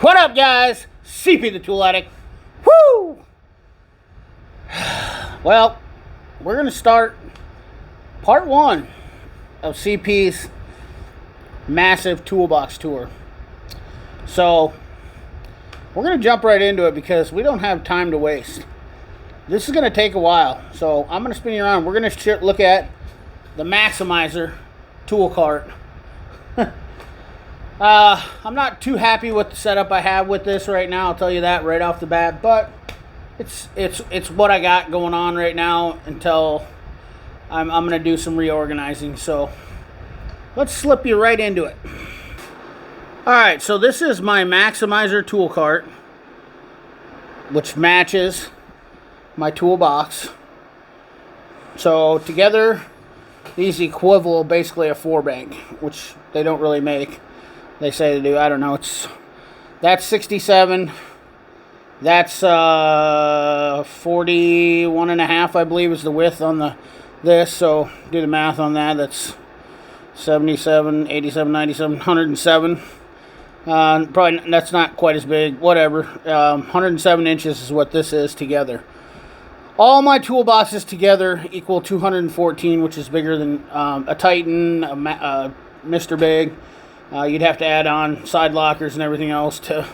What up, guys? CP the Tool Addict. Woo! Well, we're going to start part one of CP's massive toolbox tour. So, we're going to jump right into it because we don't have time to waste. This is going to take a while. So, I'm going to spin you around. We're going to look at the Macsimizer tool cart. I'm not too happy with the setup I have with this right now. I'll tell you that right off the bat. But it's what I got going on right now until I'm going to do some reorganizing. So let's slip you right into it. All right, so this is my Macsimizer tool cart, which matches my toolbox. So together, these equivalent basically a 4-bank, which they don't really make. They say they do. I don't know. That's 67. That's 41 and a half, I believe, is the width on this. So do the math on that. That's 77, 87, 97, 107. Probably that's not quite as big. Whatever. 107 inches is what this is together. All my toolboxes together equal 214, which is bigger than a Titan, a Mr. Big. You'd have to add on side lockers and everything else to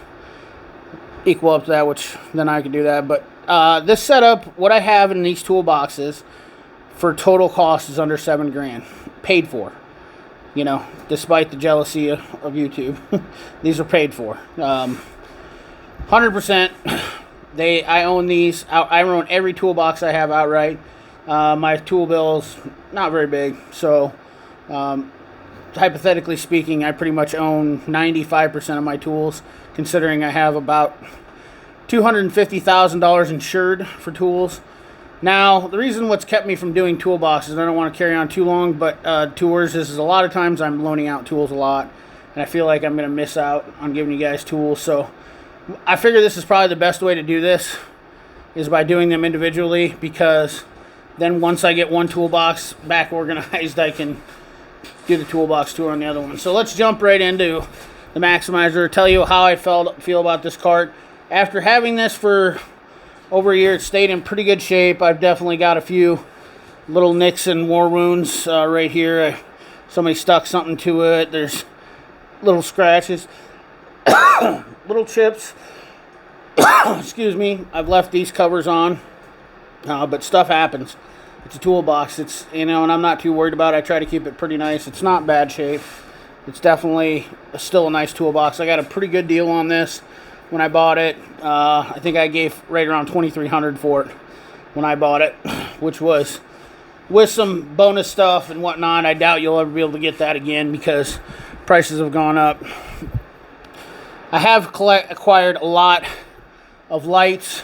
equal up to that, which then I could do that. But this setup, what I have in these toolboxes for total cost is under $7,000, paid for. You know, despite the jealousy of YouTube, these are paid for. 100%. I own these. I own every toolbox I have outright. My tool bill's not very big, so hypothetically speaking, I pretty much own 95% of my tools, considering I have about $250,000 insured for tools. Now, the reason what's kept me from doing toolboxes, and I don't want to carry on too long, but tours is a lot of times I'm loaning out tools a lot, and I feel like I'm going to miss out on giving you guys tools. So I figure this is probably the best way to do this, is by doing them individually, because then once I get one toolbox back organized, I can do the toolbox tour on the other one. So let's jump right into the Macsimizer, tell you how I feel about this cart. After having this for over a year, it stayed in pretty good shape. I've definitely got a few little nicks and war wounds right here. Somebody stuck something to it. There's little scratches, little chips. Excuse me. I've left these covers on, but stuff happens. It's a toolbox. It's, you know, and I'm not too worried about it. I try to keep it pretty nice. It's not bad shape. It's definitely still a nice toolbox. I got a pretty good deal on this when I bought it. I think I gave right around $2,300 for it when I bought it, which was with some bonus stuff and whatnot. I doubt you'll ever be able to get that again because prices have gone up. I have acquired a lot of lights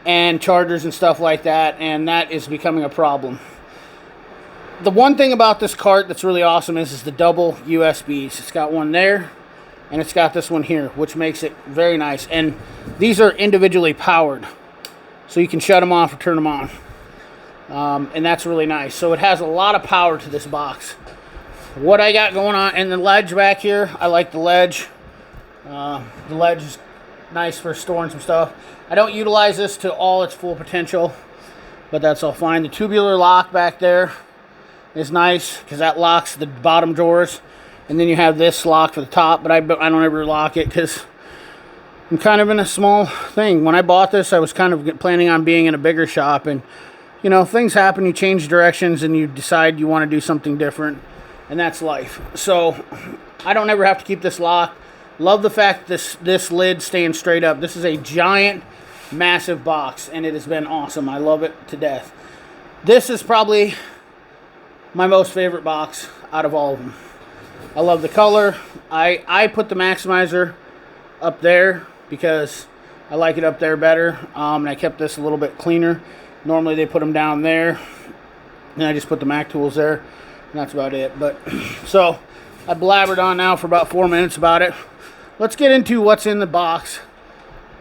and chargers and stuff like that, and that is becoming a problem. The one thing about this cart that's really awesome is the double USBs. It's got one there, and it's got this one here, which makes it very nice. And these are individually powered, so you can shut them off or turn them on. And that's really nice. So it has a lot of power to this box. What I got going on, and the ledge back here, I like the ledge. The ledge is nice for storing some stuff. I don't utilize this to all its full potential, but that's all fine. The tubular lock back there is nice because that locks the bottom drawers, and then you have this lock for the top, but I don't ever lock it because I'm kind of in a small thing. When I bought this, I was kind of planning on being in a bigger shop, and you know, things happen. You change directions and you decide you want to do something different, and that's life. So I don't ever have to keep this locked. Love the fact this lid staying straight up. This is a giant, massive box, and it has been awesome. I love it to death. This is probably my most favorite box out of all of them. I love the color. I put the Macsimizer up there because I like it up there better, and I kept this a little bit cleaner. Normally they put them down there, and I just put the Mac tools there, and that's about it. But so I blabbered on now for about 4 minutes about it. Let's get into what's in the box.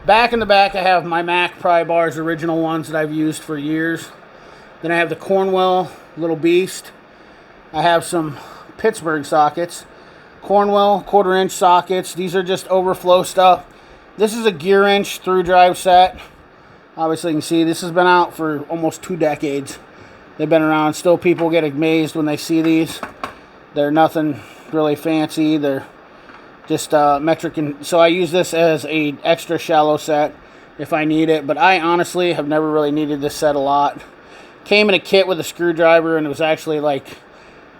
Back in the back, I have my Mac pry bars, original ones that I've used for years. Then I have the Cornwell little beast. I have some Pittsburgh sockets. Cornwell 1/4 inch sockets. These are just overflow stuff. This is a gear wrench through drive set. Obviously you can see this has been out for almost 2 decades. They've been around. Still people get amazed when they see these. They're nothing really fancy. They're just metric. And so I use this as a extra shallow set if I need it. But I honestly have never really needed this set a lot. Came in a kit with a screwdriver, and it was actually like,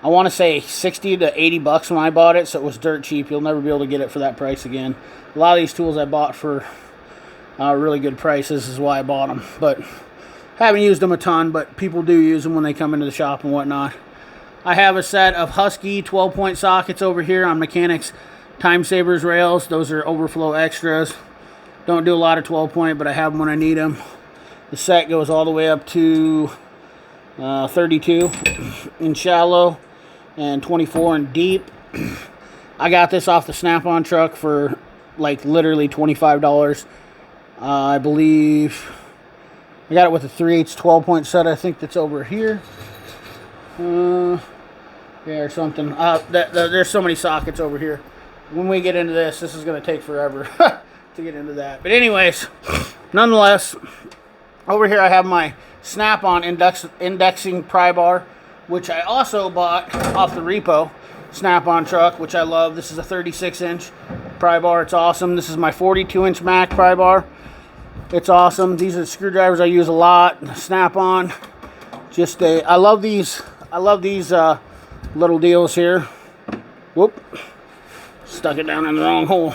I want to say 60 to 80 bucks when I bought it, so it was dirt cheap. You'll never be able to get it for that price again. A lot of these tools I bought for really good prices is why I bought them. But haven't used them a ton, but people do use them when they come into the shop and whatnot. I have a set of Husky 12-point sockets over here on Mechanics Time Savers rails. Those are overflow extras. Don't do a lot of 12-point, but I have them when I need them. The set goes all the way up to 32 in shallow and 24 in deep. I got this off the Snap-on truck for like literally $25. I believe I got it with a 3/8 12-point set. I think that's over here. Yeah, or something. There's so many sockets over here. When we get into this is going to take forever to get into that. But anyways, nonetheless, over here I have my Snap-on indexing pry bar, which I also bought off the repo Snap-on truck, which I love. This is a 36-inch pry bar. It's awesome. This is my 42-inch Mac pry bar. It's awesome. These are the screwdrivers I use a lot. Snap-on. I love these. I love these little deals here. Whoop. Stuck it down in the wrong hole.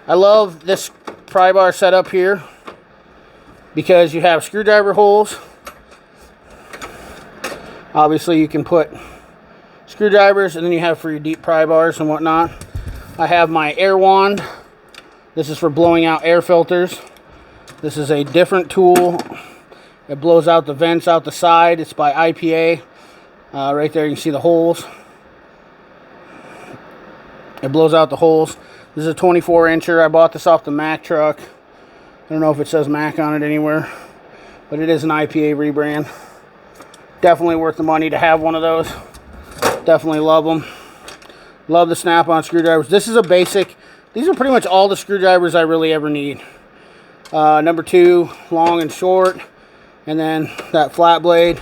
I love this pry bar setup here because you have screwdriver holes. Obviously you can put screwdrivers, and then you have for your deep pry bars and whatnot. I have my air wand. This is for blowing out air filters. This is a different tool. It blows out the vents out the side. It's by IPA. Right there you can see the holes. It blows out the holes. This is a 24-incher. I bought this off the Mac truck. I don't know if it says Mac on it anywhere, but it is an IPA rebrand. Definitely worth the money to have one of those. Definitely love them. Love the Snap-on screwdrivers. This is a basic. These are pretty much all the screwdrivers I really ever need. Number 2, long and short, and then that flat blade.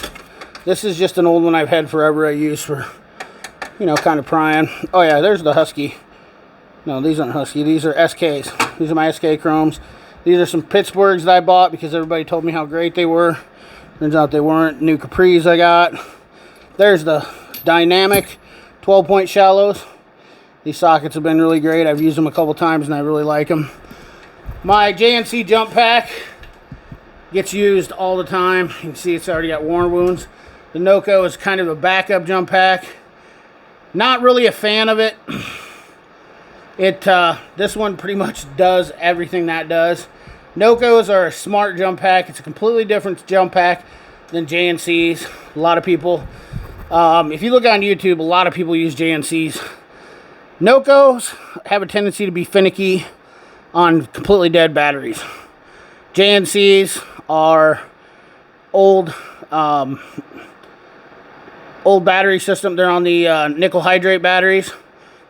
This is just an old one I've had forever. I use for, you know, kind of prying. Oh yeah, there's the Husky. No, these aren't Husky. These are SKs. These are my SK chromes. These are some Pittsburghs that I bought because everybody told me how great they were. Turns out they weren't. New Capris I got. There's the Dynamic 12-point shallows. These sockets have been really great. I've used them a couple times and I really like them. My JNC jump pack gets used all the time. You can see it's already got worn wounds. The Noco is kind of a backup jump pack. Not really a fan of it. This one pretty much does everything that does. Nocos are a smart jump pack. It's a completely different jump pack than JNCs. A lot of people, if you look on YouTube, a lot of people use JNCs. Nocos have a tendency to be finicky on completely dead batteries. JNCs are old battery system. They're on the nickel hydrate batteries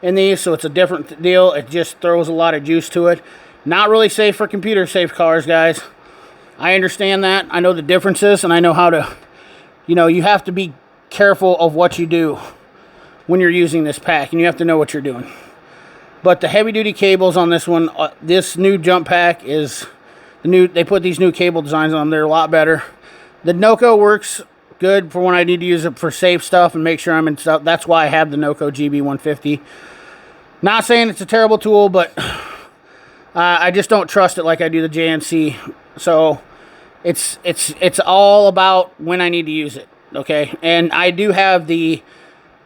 in these, so it's a different deal. It just throws a lot of juice to it. Not really safe for computer safe cars, guys. I understand that. I know the differences, and I know how to, you know, you have to be careful of what you do when you're using this pack, and you have to know what you're doing. But the heavy duty cables on this one, this new jump pack is the new. They put these new cable designs on them. They're a lot better. The Noco works good for when I need to use it for safe stuff and make sure I'm in stuff. That's why I have the Noco GB150. Not saying it's a terrible tool, but I just don't trust it like I do the JNC. So it's all about when I need to use it. Okay, and I do have the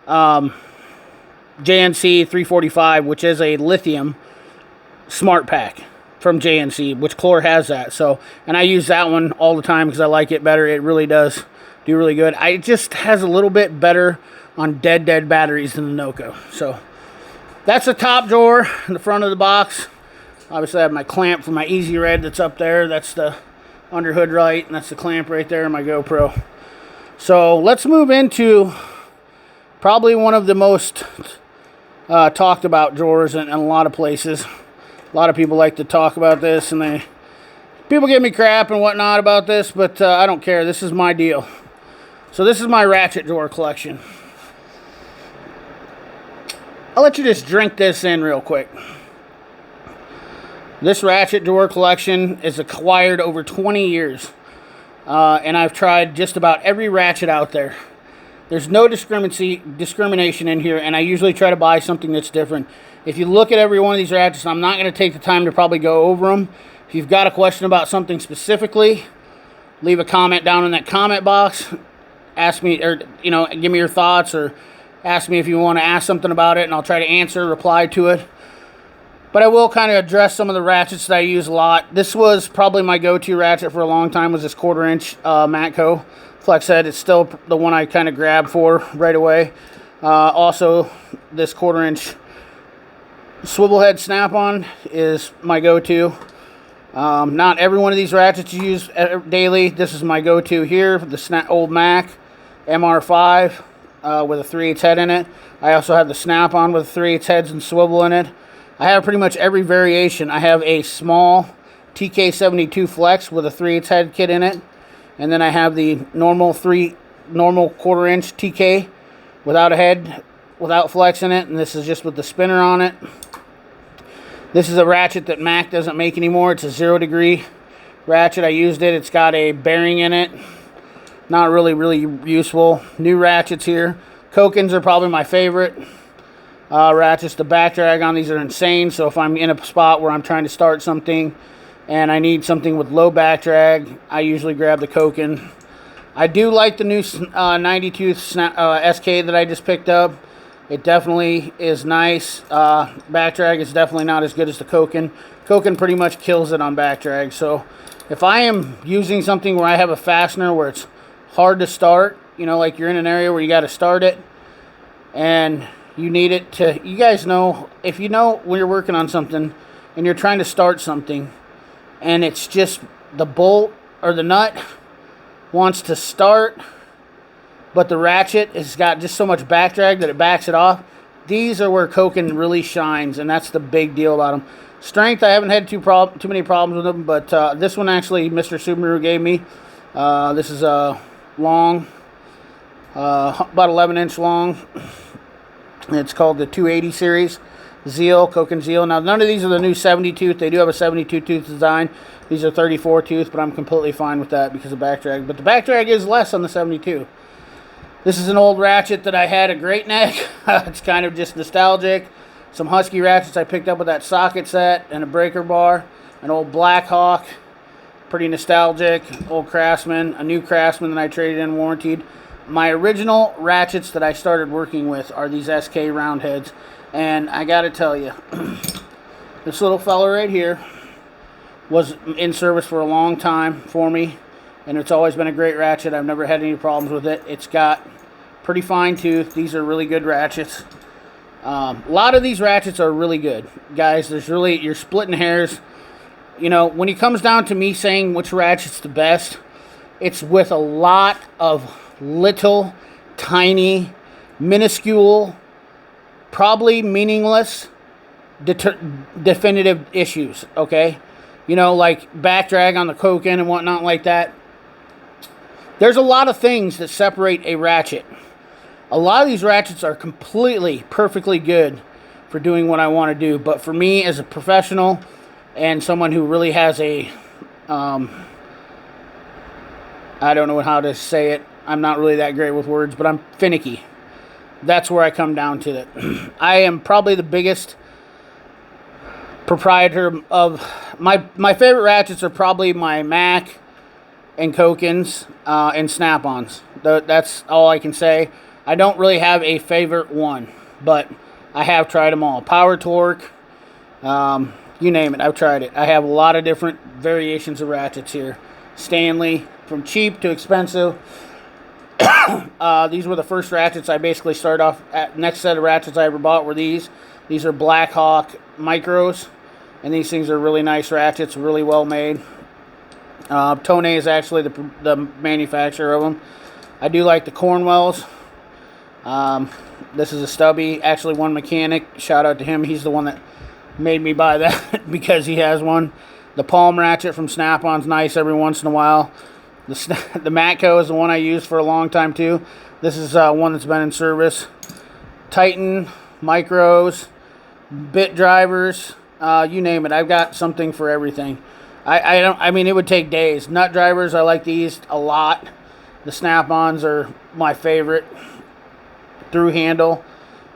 JNC 345, which is a lithium smart pack from JNC, which Chlor has that. So, and I use that one all the time because I like it better. It really does do really good. It just has a little bit better on dead batteries than the Noco. So that's the top drawer in the front of the box. Obviously I have my clamp for my Easy Red that's up there. That's the under hood light, and that's the clamp right there in my GoPro. So let's move into probably one of the most talked about drawers in a lot of places. A lot of people like to talk about this, and people give me crap and whatnot about this, but I don't care. This is my deal. So this is my Ratchet drawer collection. I'll let you just drink this in real quick. This Ratchet drawer collection is acquired over 20 years. And I've tried just about every Ratchet out there. There's no discrimination in here, and I usually try to buy something that's different. If you look at every one of these Ratchets, I'm not going to take the time to probably go over them. If you've got a question about something specifically, leave a comment down in that comment box. Ask me, or give me your thoughts, or ask me if you want to ask something about it, and I'll try to answer, reply to it. But I will kind of address some of the Ratchets that I use a lot. This was probably my go-to Ratchet for a long time, was this 1/4 inch Matco flex head. It's still the one I kind of grabbed for right away. Also, this 1/4 inch swivel head snap-on is my go-to. Not every one of these Ratchets you use daily. This is my go-to here, the old Mac MR5 with a 3/8 head in it. I also have the snap-on with 3/8 heads and swivel in it. I have pretty much every variation. I have a small TK72 Flex with a 3/8 head kit in it. And then I have the normal 1/4 inch TK without a head, without flex in it. And this is just with the spinner on it. This is a Ratchet that Mac doesn't make anymore. It's a 0-degree Ratchet. I used it. It's got a bearing in it. Not really useful. New Ratchets here. Kokins are probably my favorite Ratchets. The back drag on these are insane. So if I'm in a spot where I'm trying to start something and I need something with low back drag, I usually grab the Kokin. I do like the new 92 SK that I just picked up. It definitely is nice. Back drag is definitely not as good as the Kokin. Kokin pretty much kills it on back drag. So if I am using something where I have a fastener where it's hard to start, like you're in an area where you got to start it and you need it to, you guys know, if you know when you're working on something and you're trying to start something and it's just the bolt or the nut wants to start, but the Ratchet has got just so much back drag that it backs it off. These are where Kokin really shines, and that's the big deal about them. Strength, I haven't had too many problems with them, but this one actually Mr. Subaru gave me. This is a long, about 11 inch long. It's called the 280 series. Zeal, Kokin Zeal. Now, none of these are the new 70 tooth. They do have a 72 tooth design. These are 34 tooth, but I'm completely fine with that because of back drag. But the back drag is less on the 72. This is an old Ratchet that I had a Great Neck. It's kind of just nostalgic. Some Husky Ratchets I picked up with that socket set and a breaker bar. An old Black Hawk. Pretty nostalgic. Old Craftsman. A new Craftsman that I traded in warranted. My original Ratchets that I started working with are these SK round heads. And I gotta tell you, this little fella right here was in service for a long time for me. And it's always been a great Ratchet. I've never had any problems with it. It's got pretty fine tooth. These are really good Ratchets. A lot of these Ratchets are really good. Guys, you're splitting hairs. When it comes down to me saying which Ratchet's the best, it's with a lot of little, tiny, minuscule, probably meaningless, definitive issues, okay? Like back drag on the Kokin and whatnot like that. There's a lot of things that separate a Ratchet. A lot of these Ratchets are completely, perfectly good for doing what I want to do. But for me, as a professional and someone who really has a, I don't know how to say it. I'm not really that great with words, but I'm finicky. That's where I come down to it. I am probably the biggest proprietor of, my favorite Ratchets are probably my Mac and Kokins and Snap-ons. That's all I can say. I don't really have a favorite one, but I have tried them all. Power Torque, you name it, I've tried it. I have a lot of different variations of Ratchets here. Stanley, from cheap to expensive. These were the first Ratchets I basically started off at. Next set of Ratchets I ever bought were these. These are Black Hawk Micros, and these things are really nice Ratchets, really well made. Tone is actually the manufacturer of them. I do like the Cornwells. This is a stubby. Actually, one mechanic. Shout out to him. He's the one that made me buy that because he has one. The palm ratchet from Snap-on's nice every once in a while. The Matco is the one I used for a long time too. This is one that's been in service. Titan, micros, bit drivers, you name it. I've got something for everything. I mean, it would take days. Nut drivers, I like these a lot. The Snap-ons are my favorite. Through handle,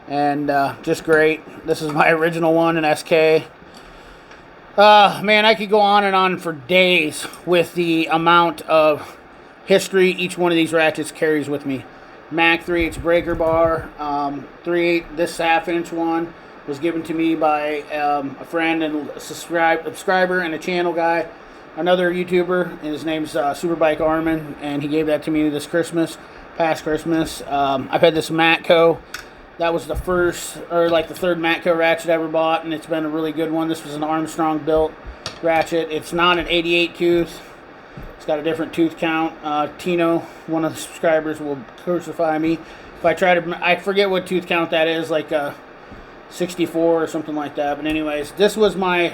and just great. This is my original one in SK. Man, I could go on and on for days with the amount of history each one of these ratchets carries with me. Mac 3/8 breaker bar, 3/8. This half-inch one was given to me by a friend and a subscriber and a channel guy, another YouTuber, and his name's Superbike Armin, and he gave that to me this Christmas, past Christmas. I've had this Matco. That was the first, or like the third Matco ratchet I ever bought, and it's been a really good one. This was an Armstrong built ratchet. It's not an 88 tooth. It's got a different tooth count. Tino, one of the subscribers, will crucify me if I try to. I forget what tooth count that is, like 64 or something like that. But anyways, this was my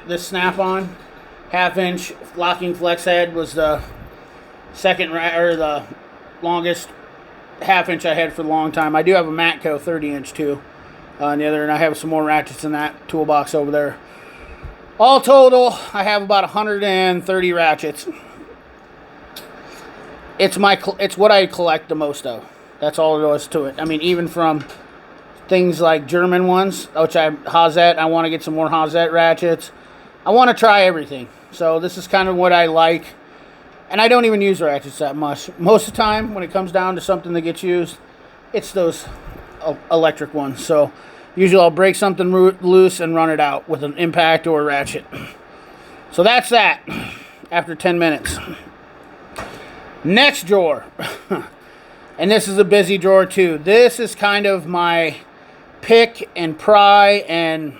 this Snap-on half-inch locking flex head was the second or the longest half-inch I had for a long time. I do have a Matco 30-inch too on the other, and I have some more ratchets in that toolbox over there. All total, I have about 130 ratchets. It's what I collect the most of. That's all there was to it. I mean, even from things like German ones, which Hazet. I want to get some more Hazet ratchets. I want to try everything. So this is kind of what I like. And I don't even use ratchets that much. Most of the time, when it comes down to something that gets used, it's those electric ones. So usually I'll break something loose and run it out with an impact or a ratchet. So that's that after 10 minutes. Next drawer. And this is a busy drawer too. This is kind of my pick and pry and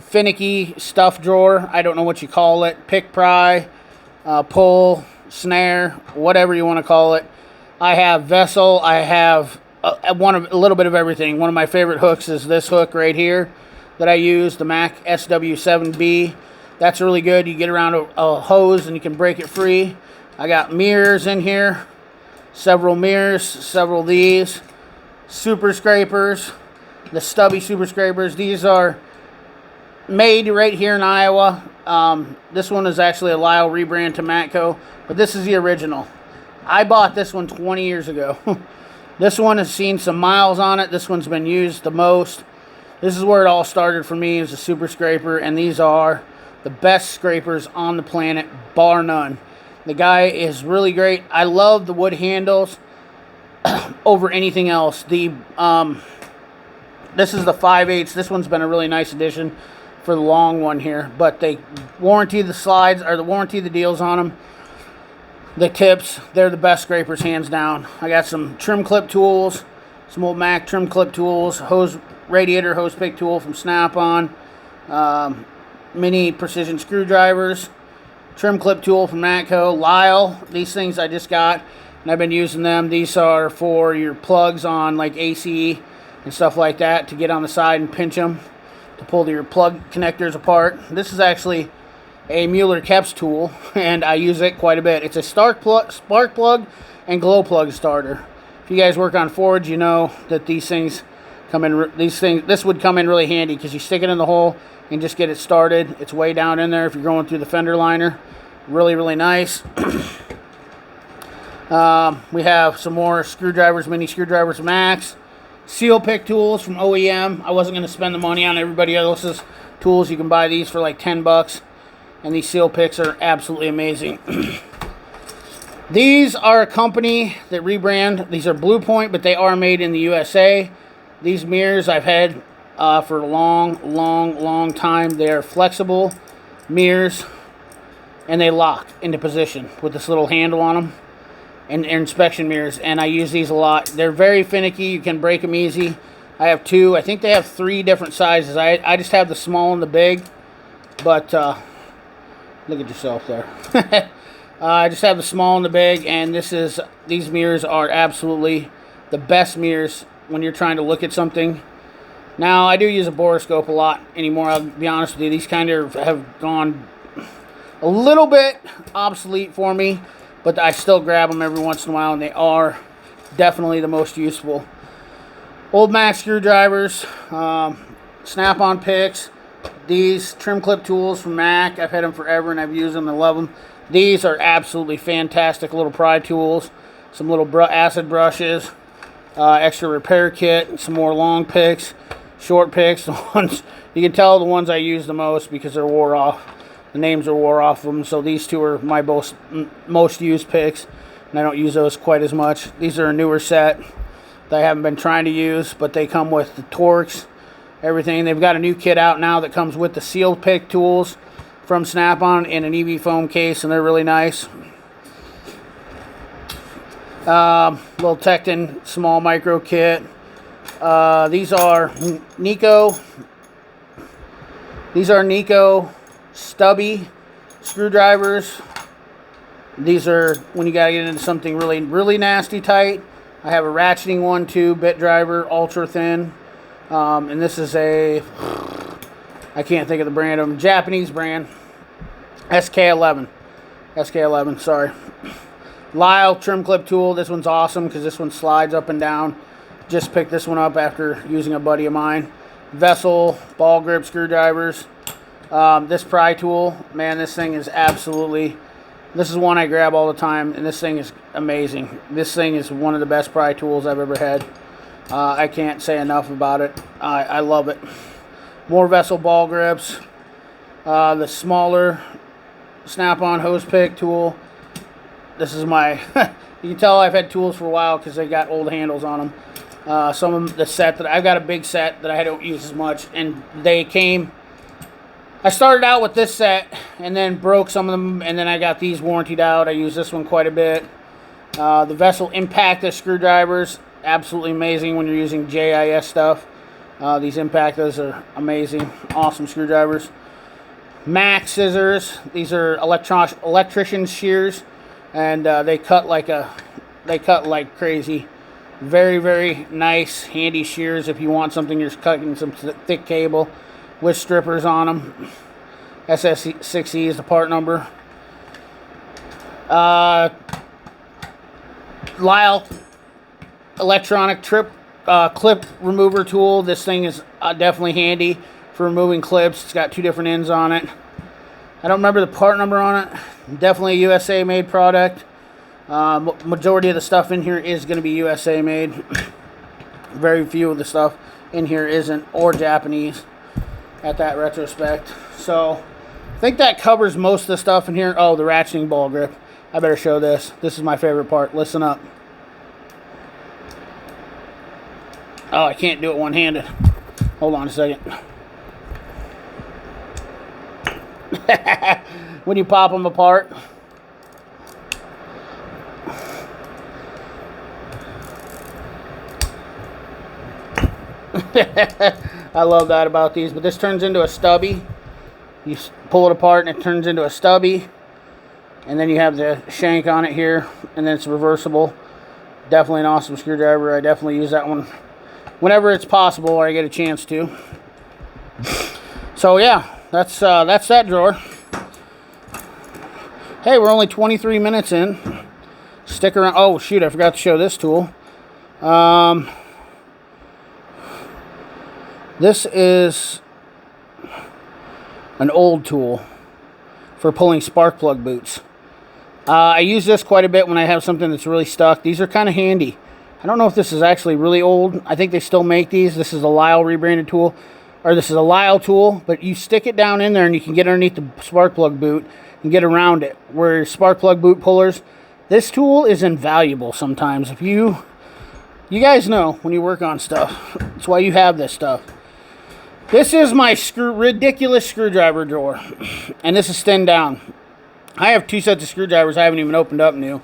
finicky stuff drawer. I don't know what you call it. Pick, pry, pull, snare, whatever you want to call it. I have vessel. I have a little bit of everything. One of my favorite hooks is this hook right here that I use, the Mac SW7B. That's really good. You get around a hose and you can break it free. I got mirrors in here. Several mirrors, several of these. Super scrapers. The stubby super scrapers. These are made right here in Iowa. This one is actually a Lyle rebrand to Matco, but this is the original. I bought this one 20 years ago. This one has seen some miles on it. This one's been used the most. This is where it all started for me as a super scraper, and these are the best scrapers on the planet, bar none. The guy is really great. I love the wood handles over anything else. This is the 5/8. This one's been a really nice addition for the long one here, but they warranty the slides, or the warranty the deals on them. The tips, they're the best scrapers hands down. I got some trim clip tools, some old Mac trim clip tools, radiator hose pick tool from Snap-on, mini precision screwdrivers, trim clip tool from Matco, Lyle. These things I just got and I've been using them. These are for your plugs on like AC and stuff like that, to get on the side and pinch them to pull your plug connectors apart. This is actually a Mueller-Kepps tool, and I use it quite a bit. It's a spark plug and glow plug starter. If you guys work on Forge, you know that these things come in. This would come in really handy because you stick it in the hole and just get it started. It's way down in there if you're going through the fender liner. Really, really nice. We have some more screwdrivers, mini screwdrivers, Max. Seal pick tools from OEM. I wasn't going to spend the money on everybody else's tools. You can buy these for like 10 bucks. And these seal picks are absolutely amazing. These are a company that rebrand. These are Blue Point, but they are made in the USA. These mirrors I've had for a long time. They are flexible mirrors, and they lock into position with this little handle on them. And inspection mirrors, and I use these a lot. They're very finicky. You can break them easy. I have two. I think they have 3 different sizes. I just have the small and the big, but look at yourself there. I just have the small and the big, and these mirrors are absolutely the best mirrors when you're trying to look at something. Now, I do use a borescope a lot anymore, I'll be honest with you. These kind of have gone a little bit obsolete for me, but I still grab them every once in a while, and they are definitely the most useful. Old Mac screwdrivers, snap-on picks, these trim clip tools from Mac. I've had them forever, and I've used them. I love them. These are absolutely fantastic little pry tools. Some little acid brushes, extra repair kit, some more long picks, short picks. The ones you can tell the ones I use the most because they're wore off. The names are wore off of them. So these two are my most used picks, and I don't use those quite as much. These are a newer set that I haven't been trying to use, but they come with the Torx, everything. They've got a new kit out now that comes with the seal pick tools from Snap-on in an EV foam case, and they're really nice. Little Tecton small micro kit. These are Nico. These are Nico stubby screwdrivers. These are when you gotta get into something really nasty tight. I have a ratcheting one too, bit driver, ultra thin. And this is a, I can't think of the brand of them, Japanese brand. SK11, sorry. Lyle trim clip tool. This one's awesome because this one slides up and down. Just picked this one up after using a buddy of mine. Vessel ball grip screwdrivers. This pry tool, man, this thing is absolutely, this is one I grab all the time, and this thing is amazing. This thing is one of the best pry tools I've ever had. I can't say enough about it. I love it. More Vessel ball grips. The smaller Snap-on hose pick tool. This is my, you can tell I've had tools for a while because they got old handles on them. Some of them, the set that I've got a big set that I don't use as much, and they came, I started out with this set and then broke some of them, and then I got these warrantied out. I use this one quite a bit. The Vessel Impactor screwdrivers, absolutely amazing when you're using JIS stuff. These Impactors are amazing, awesome screwdrivers. Mac scissors, these are electrician shears, and they cut like crazy. Very nice, handy shears if you want something you're cutting some thick cable with strippers on them. SS6E is the part number. Lyle electronic clip remover tool. This thing is definitely handy for removing clips. It's got two different ends on it. I don't remember the part number on it. Definitely a USA made product. Majority of the stuff in here is going to be USA made. Very few of the stuff in here isn't, or Japanese at that retrospect. So I think that covers most of the stuff in here. Oh, the ratcheting ball grip. I better show this. This is my favorite part. Listen up. Oh, I can't do it one-handed. Hold on a second. When you pop them apart. I love that about these. But this turns into a stubby. You pull it apart and it turns into a stubby. And then you have the shank on it here. And then it's reversible. Definitely an awesome screwdriver. I definitely use that one whenever it's possible or I get a chance to. So yeah, that's that drawer. Hey, we're only 23 minutes in. Stick around. Oh shoot, I forgot to show this tool. This is an old tool for pulling spark plug boots. I use this quite a bit when I have something that's really stuck. These are kind of handy. I don't know if this is actually really old. I think they still make these. This is a Lyle rebranded tool. Or this is a Lyle tool. But you stick it down in there and you can get underneath the spark plug boot and get around it. Where spark plug boot pullers, this tool is invaluable sometimes. If you guys know when you work on stuff. That's why you have this stuff. This is my ridiculous screwdriver drawer. And this is thinned down. I have two sets of screwdrivers I haven't even opened up new.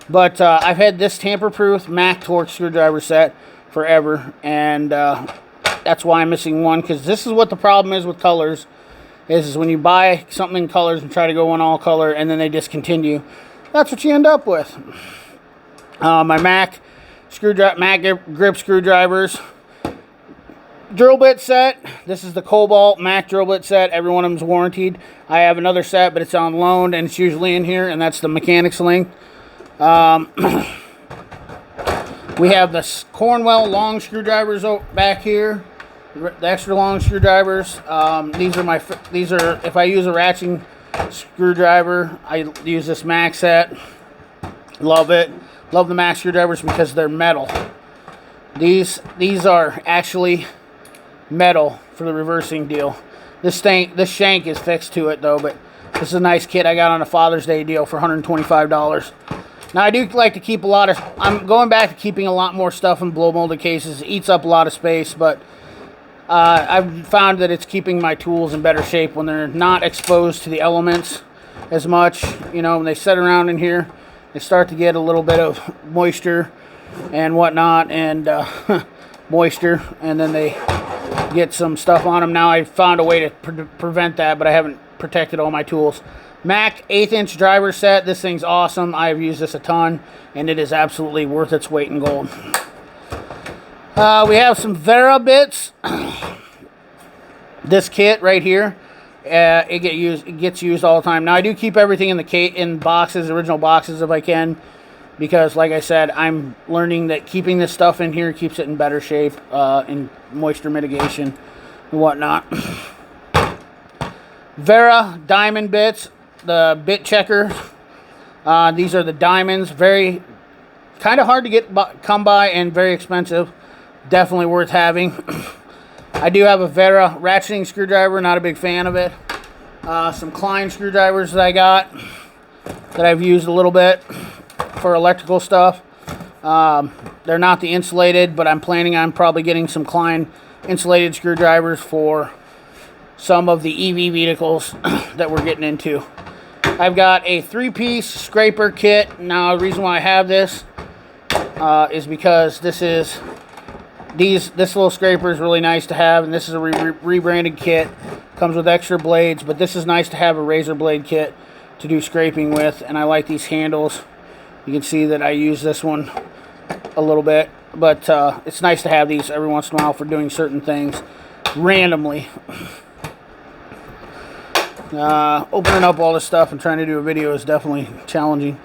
But I've had this tamper-proof Mac Torx screwdriver set forever. And that's why I'm missing one. Because this is what the problem is with colors. Is when you buy something in colors and try to go in all color and then they discontinue. That's what you end up with. My Mac Mac grip screwdrivers. Drill bit set. This is the Cobalt Mac drill bit set. Every one of them is warranted. I have another set, but it's on loan, and it's usually in here, and that's the mechanics link. We have the Cornwell long screwdrivers back here. The extra long screwdrivers. These are if I use a ratcheting screwdriver, I use this Mac set. Love it. Love the Mac screwdrivers because they're metal. These are actually metal for the reversing deal. This shank is fixed to it though, but this is a nice kit I got on a Father's Day deal for $125. Now I do like to keep I'm going back to keeping a lot more stuff in blow molded cases. It eats up a lot of space, but I've found that it's keeping my tools in better shape when they're not exposed to the elements as much. You know, when they sit around in here, they start to get a little bit of moisture and whatnot, and moisture, and then they get some stuff on them. Now I found a way to prevent that, but I haven't protected all my tools. Mac 1/8" driver set. This thing's awesome. I've used this a ton, and it is absolutely worth its weight in gold. We have some Vera bits. This kit right here, it gets used all the time. Now I do keep everything in boxes, original boxes if I can, because like I said, I'm learning that keeping this stuff in here keeps it in better shape, in moisture mitigation and whatnot. Vera diamond bits, the bit checker. These are the diamonds. Very kind of hard to come by and very expensive. Definitely worth having. I do have a Vera ratcheting screwdriver. Not a big fan of it. Some Klein screwdrivers that I got that I've used a little bit for electrical stuff. They're not the insulated, but I'm planning on probably getting some Klein insulated screwdrivers for some of the EV vehicles that we're getting into. I've got a 3-piece scraper kit. Now the reason why I have this is because this little scraper is really nice to have, and this is a rebranded kit. Comes with extra blades, but this is nice to have a razor blade kit to do scraping with, and I like these handles. You can see that I use this one a little bit, but it's nice to have these every once in a while for doing certain things randomly. Opening up all this stuff and trying to do a video is definitely challenging.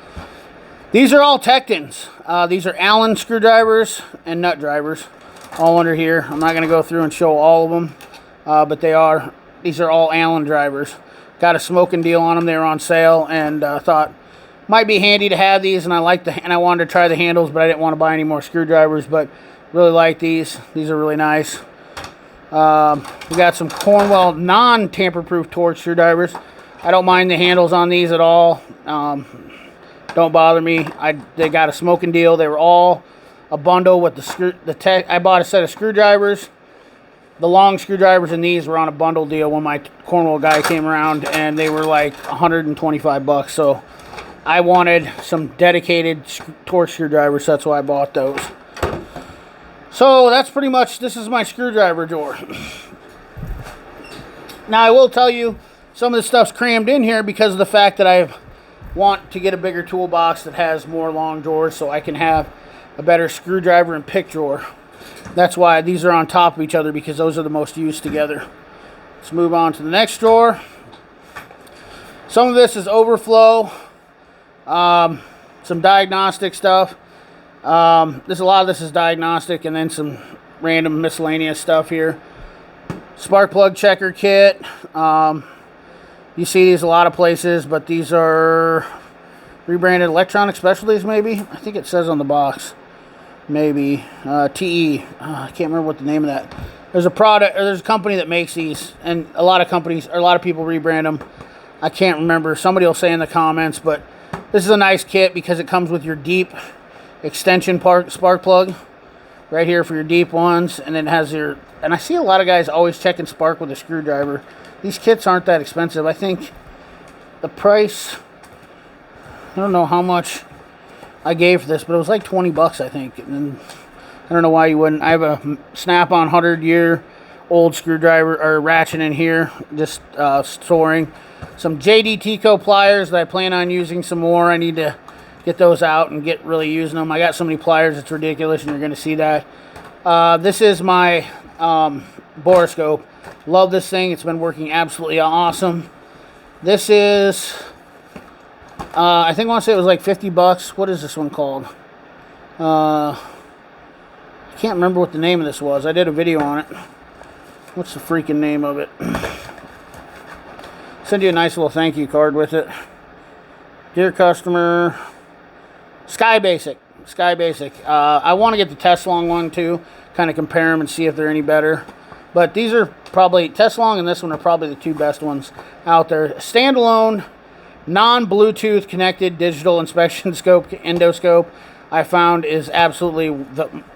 These are all Tectons. These are Allen screwdrivers and nut drivers, all under here. I'm not going to go through and show all of them, but these are all Allen drivers. Got a smoking deal on them. They were on sale, and thought might be handy to have these. And I wanted to try the handles, but I didn't want to buy any more screwdrivers. But really like these. These are really nice. We got some Cornwell non-tamper-proof torch screwdrivers. I don't mind the handles on these at all. Don't bother me. They got a smoking deal. They were all a bundle with I bought a set of screwdrivers. The long screwdrivers and these were on a bundle deal when my Cornwell guy came around, and they were like $125. So I wanted some dedicated torch screwdrivers. So that's why I bought those. So that's pretty much, this is my screwdriver drawer. Now I will tell you, some of the stuff's crammed in here because of the fact that I want to get a bigger toolbox that has more long drawers so I can have a better screwdriver and pick drawer. That's why these are on top of each other, because those are the most used together. Let's move on to the next drawer. Some of this is overflow. Some diagnostic stuff. A lot of this is diagnostic, and then some random miscellaneous stuff here. Spark plug checker kit. You see these a lot of places, but these are rebranded Electronic Specialties, maybe? I think it says on the box. Maybe. TE. I can't remember what the name of that. There's a company that makes these, and a lot of people rebrand them. I can't remember. Somebody will say in the comments, but this is a nice kit because it comes with your deep extension spark plug right here for your deep ones, and then it has and I see a lot of guys always checking spark with a screwdriver. These kits aren't that expensive. I think the price, I don't know how much I gave for this, but it was like 20 bucks, I think. And I don't know why you wouldn't. I have a Snap-on 100-year-old screwdriver or ratchet in here, just storing some JD Tico pliers that I plan on using some more. I need to get those out and get really using them. I got so many pliers, it's ridiculous, and you're going to see that. This is my borescope. Love this thing. It's been working absolutely awesome. This is, I think I want to say it was like 50 bucks. What is this one called? I can't remember what the name of this was. I did a video on it. What's the freaking name of it? Send you a nice little thank you card with it. Dear customer, Sky Basic. Sky Basic. I want to get the Teslong one too. Kind of compare them and see if they're any better. But these are probably, Teslong and this one are probably the two best ones out there. Standalone, non-Bluetooth connected digital inspection scope, endoscope, I found is absolutely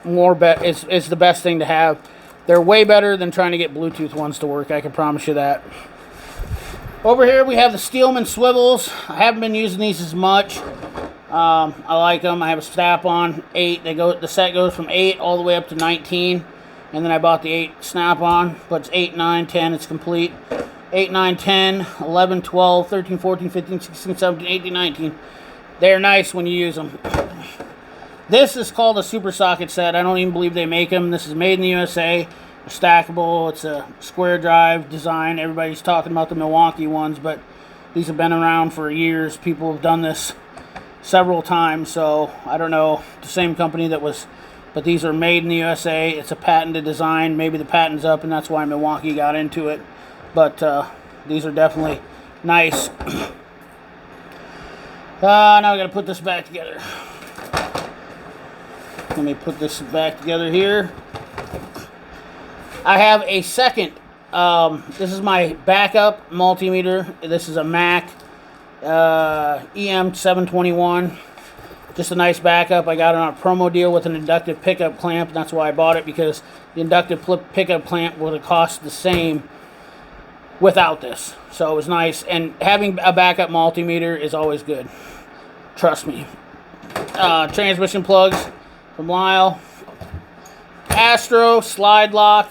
it's the best thing to have. They're way better than trying to get Bluetooth ones to work, I can promise you that. Over here we have the Steelman swivels. I haven't been using these as much. I like them. I have a snap-on 8. The set goes from 8 all the way up to 19. And then I bought the 8 snap-on, but it's 8, 9, 10, it's complete. 8, 9, 10, 11, 12, 13, 14, 15, 16, 17, 18, 19. They're nice when you use them. This is called a super socket set. I don't even believe they make them. This is made in the USA. Stackable. It's a square drive design. Everybody's talking about the Milwaukee ones, but these have been around for years. People have done this several times, so I don't know the same company that was, but these are made in the USA. It's a patented design. Maybe the patent's up and that's why Milwaukee got into it, but these are definitely nice. Now I gotta put this back together. Let me put this back together here. I have a second, this is my backup multimeter. This is a Mac EM721. Just a nice backup. I got it on a promo deal with an inductive pickup clamp. That's why I bought it, because the inductive pickup clamp would have cost the same without this. So it was nice. And having a backup multimeter is always good. Trust me. Transmission plugs from Lyle. Astro slide lock.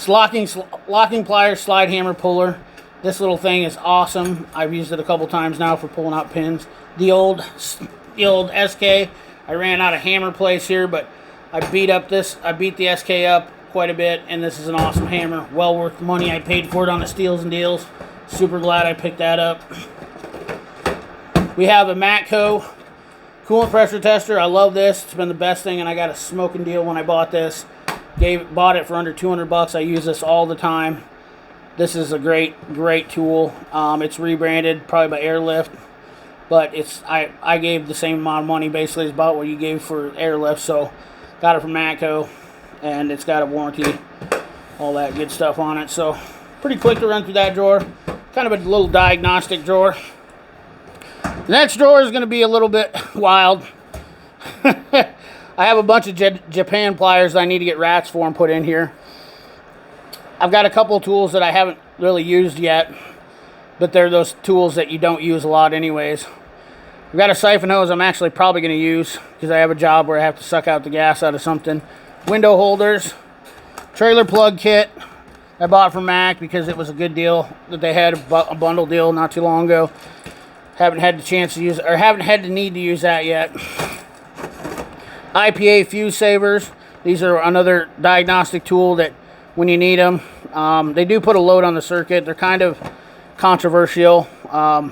Locking pliers, slide hammer puller. This little thing is awesome. I've used it a couple times now for pulling out pins. The old SK, I ran out of hammer place here, but I beat the SK up quite a bit, and this is an awesome hammer. Well worth the money I paid for it on the Steals and Deals. Super glad I picked that up. We have a Matco coolant pressure tester. I love this. It's been the best thing, and I got a smoking deal when I bought this. Bought it for under 200 bucks. I use this all the time. This is a great tool. It's rebranded probably by Airlift, but I gave the same amount of money basically as about what you gave for Airlift, so got it from Matco, and it's got a warranty, all that good stuff on it. So pretty quick to run through that drawer. Kind of a little diagnostic drawer. The next drawer is going to be a little bit wild. I have a bunch of Japan pliers that I need to get rats for and put in here. I've got a couple of tools that I haven't really used yet, but they're those tools that you don't use a lot anyways. I've got a siphon hose I'm actually probably going to use because I have a job where I have to suck out the gas out of something. Window holders. Trailer plug kit I bought from Mac because it was a good deal that they had, a bundle deal not too long ago. Haven't had the chance to use it, or haven't had the need to use that yet. IPA fuse savers. These are another diagnostic tool that when you need them, they do put a load on the circuit. They're kind of controversial. To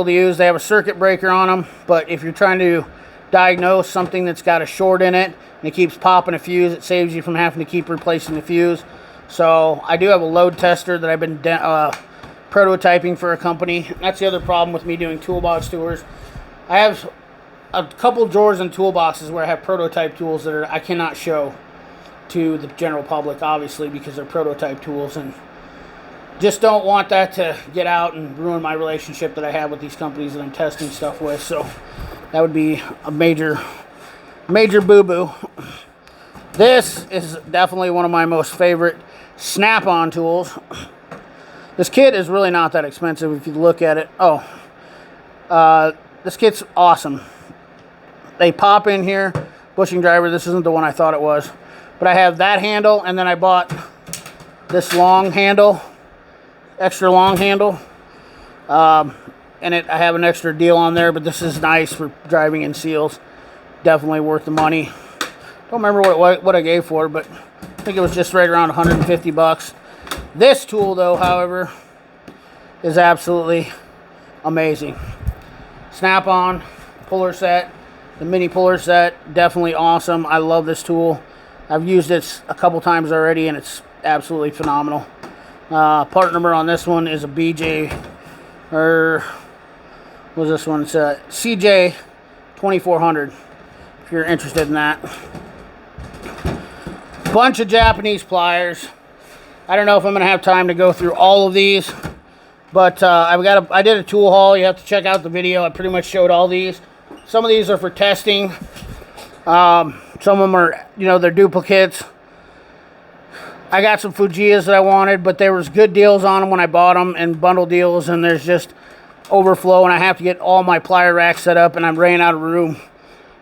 use. They have a circuit breaker on them, but if you're trying to diagnose something that's got a short in it and it keeps popping a fuse, it saves you from having to keep replacing the fuse. So I do have a load tester that I've been prototyping for a company. That's the other problem with me doing toolbox tours. I have a couple drawers and toolboxes where I have prototype tools that I cannot show to the general public, obviously, because they're prototype tools, and just don't want that to get out and ruin my relationship that I have with these companies that I'm testing stuff with. So that would be a major boo-boo. This is definitely one of my most favorite snap-on tools. This kit is really not that expensive if you look at it. This kit's awesome. They pop in here. Bushing driver, this isn't the one I thought it was. But I have that handle, and then I bought this long handle, extra long handle. in it. I have an extra deal on there, but this is nice for driving in seals. Definitely worth the money. Don't remember what I gave for it, but I think it was just right around 150 bucks. This tool, though, however, is absolutely amazing. Snap-on puller set, the mini puller set, definitely awesome. I love this tool. I've used it a couple times already, and it's absolutely phenomenal. Part number on this one is a BJ, or what was this one? It's a CJ 2400. If you're interested in that. Bunch of Japanese pliers. I don't know if I'm going to have time to go through all of these, but I did a tool haul. You have to check out the video. I pretty much showed all these. Some of these are for testing. Some of them are, they're duplicates. I got some Fujias that I wanted, but there was good deals on them when I bought them, and bundle deals, and there's just overflow, and I have to get all my plier racks set up, and I'm running out of room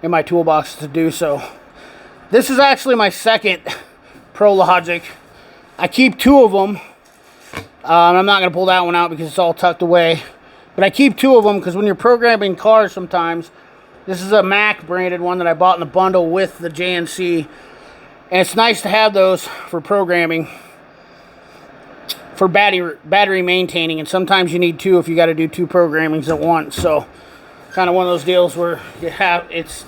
in my toolbox to do so. This is actually my second Pro Logic. I keep two of them. I'm not going to pull that one out because it's all tucked away. But I keep two of them because when you're programming cars sometimes, this is a Mac branded one that I bought in the bundle with the JNC. And it's nice to have those for programming, for battery maintaining. And sometimes you need two if you got to do two programmings at once. So kind of one of those deals where it's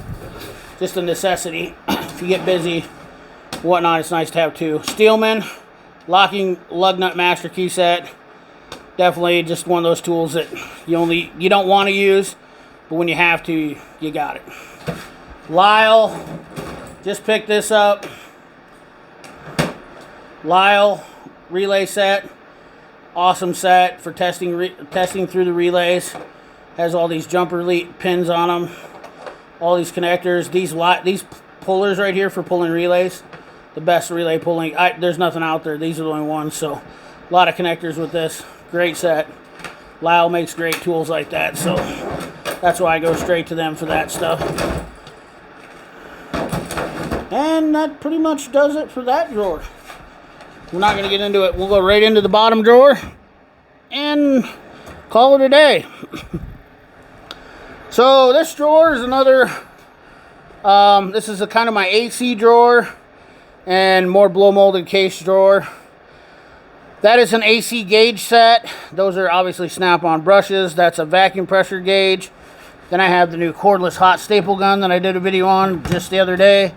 just a necessity. If you get busy, whatnot, it's nice to have two. Steelman locking lug nut master key set. Definitely just one of those tools that you don't want to use, but when you have to, you got it. Lyle, just picked this up. Lyle relay set, awesome set for testing through the relays. Has all these jumper pins on them, all these connectors. These pullers right here for pulling relays, the best relay pulling. There's nothing out there. These are the only ones. So a lot of connectors with this. Great set. Lyle makes great tools like that, so that's why I go straight to them for that stuff. And that pretty much does it for that drawer. We're not going to get into it. We'll go right into the bottom drawer and call it a day. So this drawer is another, this is kind of my AC drawer and more blow molded case drawer. That is an AC gauge set. Those are obviously snap-on brushes. That's a vacuum pressure gauge. Then I have the new cordless hot staple gun that I did a video on just the other day.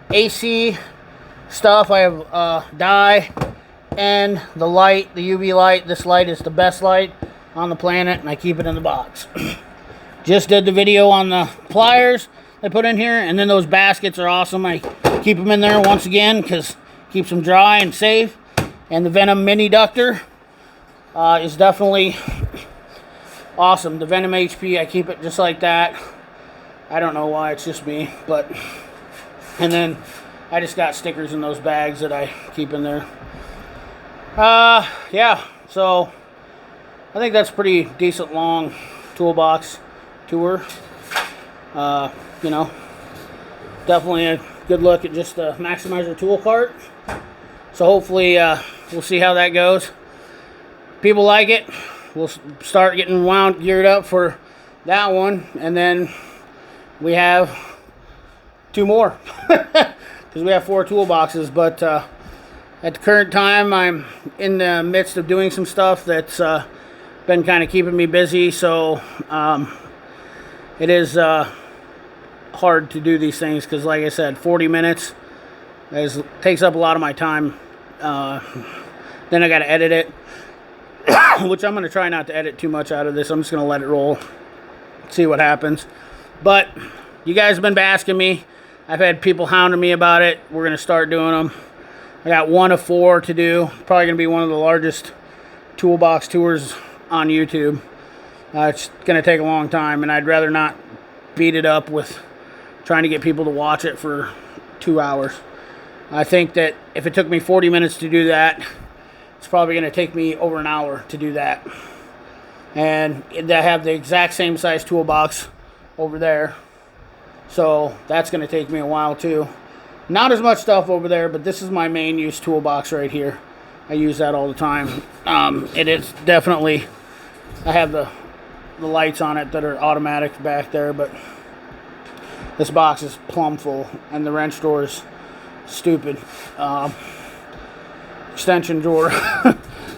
AC stuff. I have dye and the light, the UV light. This light is the best light on the planet, and I keep it in the box. Just did the video on the pliers I put in here, and then those baskets are awesome. I keep them in there once again because it keeps them dry and safe. And the Venom mini ductor is definitely awesome. The Venom HP, I keep it just like that. I don't know why, it's just me, but... And then I just got stickers in those bags that I keep in there. Yeah, so I think that's pretty decent long toolbox tour. Definitely a good look at just the Macsimizer tool cart. So hopefully we'll see how that goes. People like it. We'll start getting geared up for that one, and then we have two more because we have 4 toolboxes. But at the current time, I'm in the midst of doing some stuff that's been kind of keeping me busy. So it is hard to do these things because, like I said, 40 minutes takes up a lot of my time. Then I got to edit it, which I'm going to try not to edit too much out of this. I'm just going to let it roll, see what happens. But you guys have been asking me. I've had people hounding me about it. We're going to start doing them. I got 1 of 4 to do. Probably going to be one of the largest toolbox tours on YouTube. It's going to take a long time, and I'd rather not beat it up with trying to get people to watch it for 2 hours. I think that if it took me 40 minutes to do that, it's probably going to take me over an hour to do that. And I have the exact same size toolbox over there. So that's going to take me a while too. Not as much stuff over there, but this is my main use toolbox right here. I use that all the time. It is definitely, I have the the lights on it that are automatic back there, but this box is plumb full, and the wrench drawer is stupid. Extension drawer,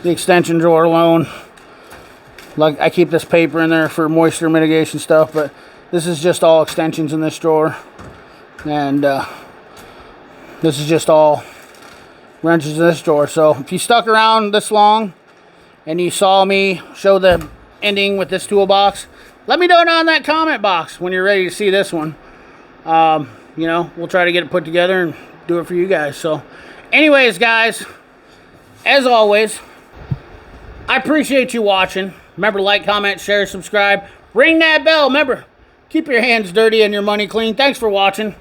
the extension drawer alone. Like, I keep this paper in there for moisture mitigation stuff, but this is just all extensions in this drawer, and this is just all wrenches in this drawer. So if you stuck around this long and you saw me show the ending with this toolbox, let me know down in that comment box when you're ready to see this one. You know, we'll try to get it put together and do it for you guys. So anyways, guys, as always, I appreciate you watching. Remember, like, comment, share, subscribe. Ring that bell. Remember, keep your hands dirty and your money clean. Thanks for watching.